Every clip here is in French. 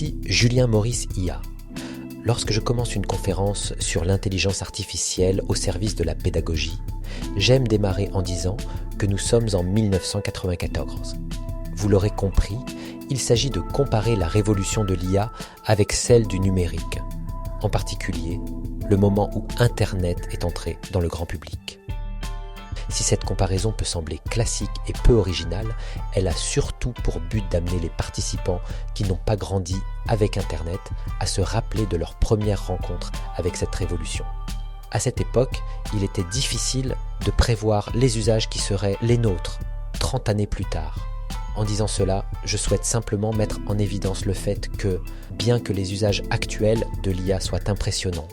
Ici Julien Maurice IA. Lorsque je commence une conférence sur l'intelligence artificielle au service de la pédagogie, j'aime démarrer en disant que nous sommes en 1994. Vous l'aurez compris, il s'agit de comparer la révolution de l'IA avec celle du numérique, en particulier le moment où Internet est entré dans le grand public. Si cette comparaison peut sembler classique et peu originale, elle a surtout pour but d'amener les participants qui n'ont pas grandi avec Internet à se rappeler de leur première rencontre avec cette révolution. À cette époque, il était difficile de prévoir les usages qui seraient les nôtres 30 années plus tard. En disant cela, je souhaite simplement mettre en évidence le fait que, bien que les usages actuels de l'IA soient impressionnants,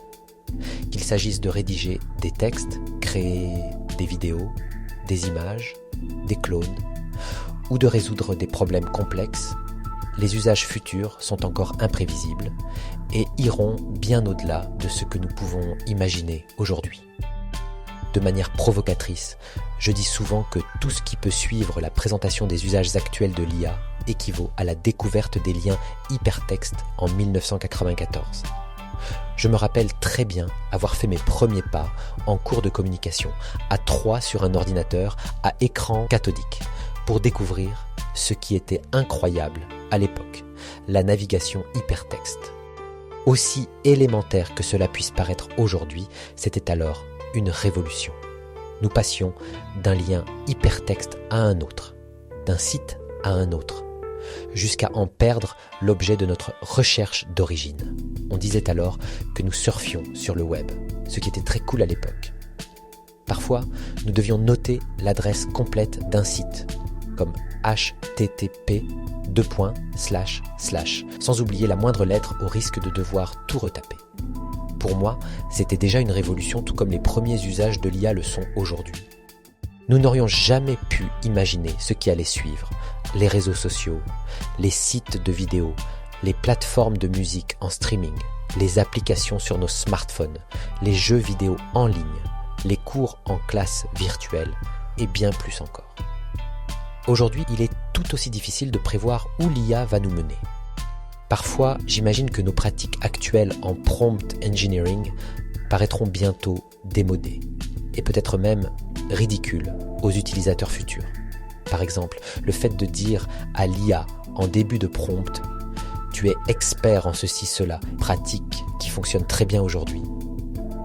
qu'il s'agisse de rédiger des textes, créer des vidéos, des images, des clones, ou de résoudre des problèmes complexes, les usages futurs sont encore imprévisibles et iront bien au-delà de ce que nous pouvons imaginer aujourd'hui. De manière provocatrice, je dis souvent que tout ce qui peut suivre la présentation des usages actuels de l'IA équivaut à la découverte des liens hypertextes en 1994. Je me rappelle très bien avoir fait mes premiers pas en cours de communication à 3 sur un ordinateur à écran cathodique pour découvrir ce qui était incroyable à l'époque, la navigation hypertexte. Aussi élémentaire que cela puisse paraître aujourd'hui, c'était alors une révolution. Nous passions d'un lien hypertexte à un autre, d'un site à un autre, jusqu'à en perdre l'objet de notre recherche d'origine. On disait alors que nous surfions sur le web, ce qui était très cool à l'époque. Parfois, nous devions noter l'adresse complète d'un site, comme http:// sans oublier la moindre lettre au risque de devoir tout retaper. Pour moi, c'était déjà une révolution tout comme les premiers usages de l'IA le sont aujourd'hui. Nous n'aurions jamais pu imaginer ce qui allait suivre, les réseaux sociaux, les sites de vidéos, les plateformes de musique en streaming, les applications sur nos smartphones, les jeux vidéo en ligne, les cours en classe virtuelle et bien plus encore. Aujourd'hui, il est tout aussi difficile de prévoir où l'IA va nous mener. Parfois, j'imagine que nos pratiques actuelles en prompt engineering paraîtront bientôt démodées et peut-être même ridicules aux utilisateurs futurs. Par exemple, le fait de dire à l'IA en début de prompt « tu es expert en ceci-cela », pratique qui fonctionne très bien aujourd'hui,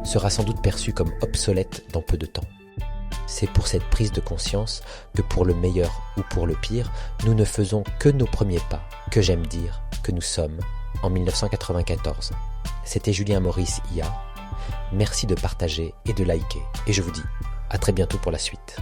sera sans doute perçu comme obsolète dans peu de temps. C'est pour cette prise de conscience que pour le meilleur ou pour le pire, nous ne faisons que nos premiers pas, que j'aime dire que nous sommes en 1994. C'était Julien Maurice IA. Merci de partager et de liker. Et je vous dis à très bientôt pour la suite.